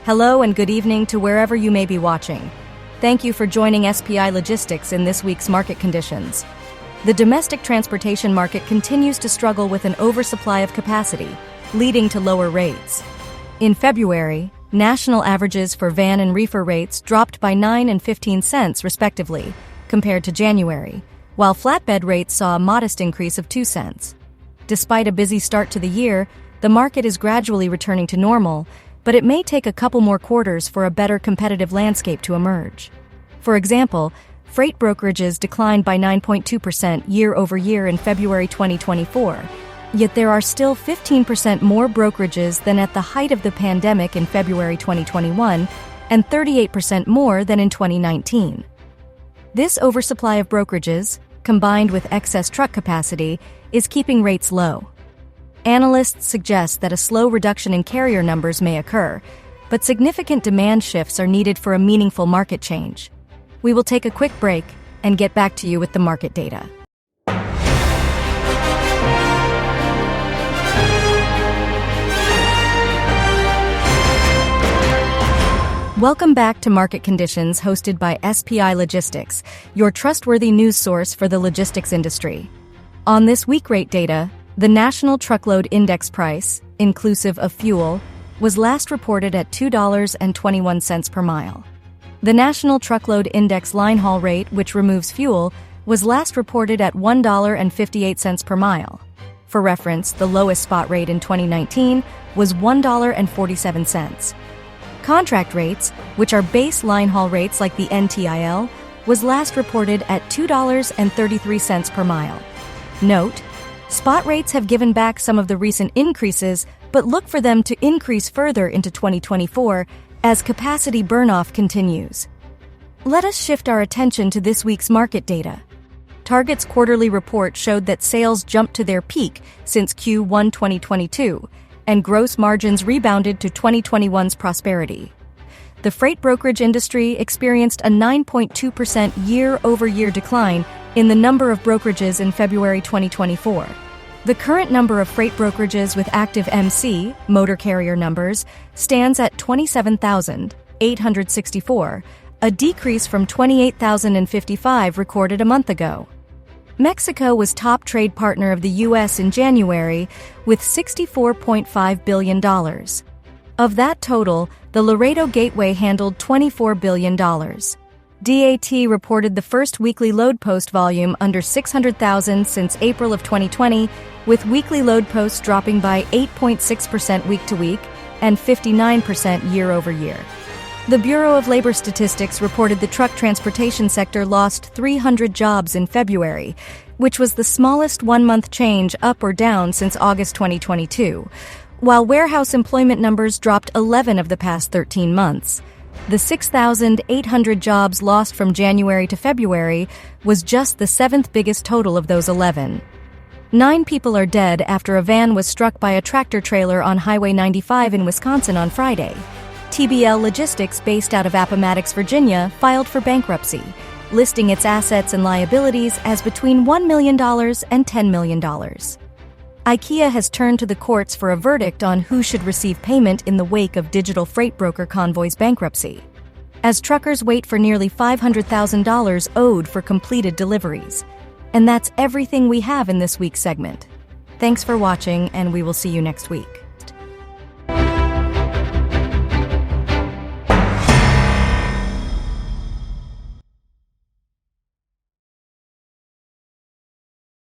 Hello and good evening to wherever you may be watching. Thank you for joining SPI Logistics in this week's market conditions. The domestic transportation market continues to struggle with an oversupply of capacity, leading to lower rates. In February, national averages for van and reefer rates dropped by 9 and 15 cents respectively, compared to January, while flatbed rates saw a modest increase of 2 cents. Despite a busy start to the year, the market is gradually returning to normal, but it may take a couple more quarters for a better competitive landscape to emerge. For example, freight brokerages declined by 9.2% year-over-year in February 2024, yet there are still 15% more brokerages than at the height of the pandemic in February 2021 and 38% more than in 2019. This oversupply of brokerages, combined with excess truck capacity, is keeping rates low. Analysts suggest that a slow reduction in carrier numbers may occur, but significant demand shifts are needed for a meaningful market change. We will take a quick break and get back to you with the market data. Welcome back to Market Conditions, hosted by SPI Logistics, your trustworthy news source for the logistics industry. On this week rate data, the National Truckload Index price, inclusive of fuel, was last reported at $2.21 per mile. The National Truckload Index linehaul rate, which removes fuel, was last reported at $1.58 per mile. For reference, the lowest spot rate in 2019 was $1.47. Contract rates, which are base linehaul rates like the NTIL, was last reported at $2.33 per mile. Note, spot rates have given back some of the recent increases, but look for them to increase further into 2024 as capacity burn-off continues. Let us shift our attention to this week's market data. Target's quarterly report showed that sales jumped to their peak since Q1 2022, and gross margins rebounded to 2021's prosperity. The freight brokerage industry experienced a 9.2% year-over-year decline in the number of brokerages in February 2024. The current number of freight brokerages with active MC, motor carrier numbers, stands at 27,864, a decrease from 28,055 recorded a month ago. Mexico was top trade partner of the U.S. in January with $64.5 billion. Of that total, the Laredo Gateway handled $24 billion. DAT reported the first weekly load post volume under 600,000 since April of 2020, with weekly load posts dropping by 8.6% week-to-week and 59% year-over-year. The Bureau of Labor Statistics reported the truck transportation sector lost 300 jobs in February, which was the smallest one-month change up or down since August 2022, while warehouse employment numbers dropped 11 of the past 13 months. The 6,800 jobs lost from January to February was just the seventh biggest total of those 11. 9 people are dead after a van was struck by a tractor trailer on Highway 95 in Wisconsin on Friday. TBL Logistics, based out of Appomattox, Virginia, filed for bankruptcy, listing its assets and liabilities as between $1 million and $10 million. IKEA has turned to the courts for a verdict on who should receive payment in the wake of digital freight broker Convoy's bankruptcy, as truckers wait for nearly $500,000 owed for completed deliveries. And that's everything we have in this week's segment. Thanks for watching, and we will see you next week.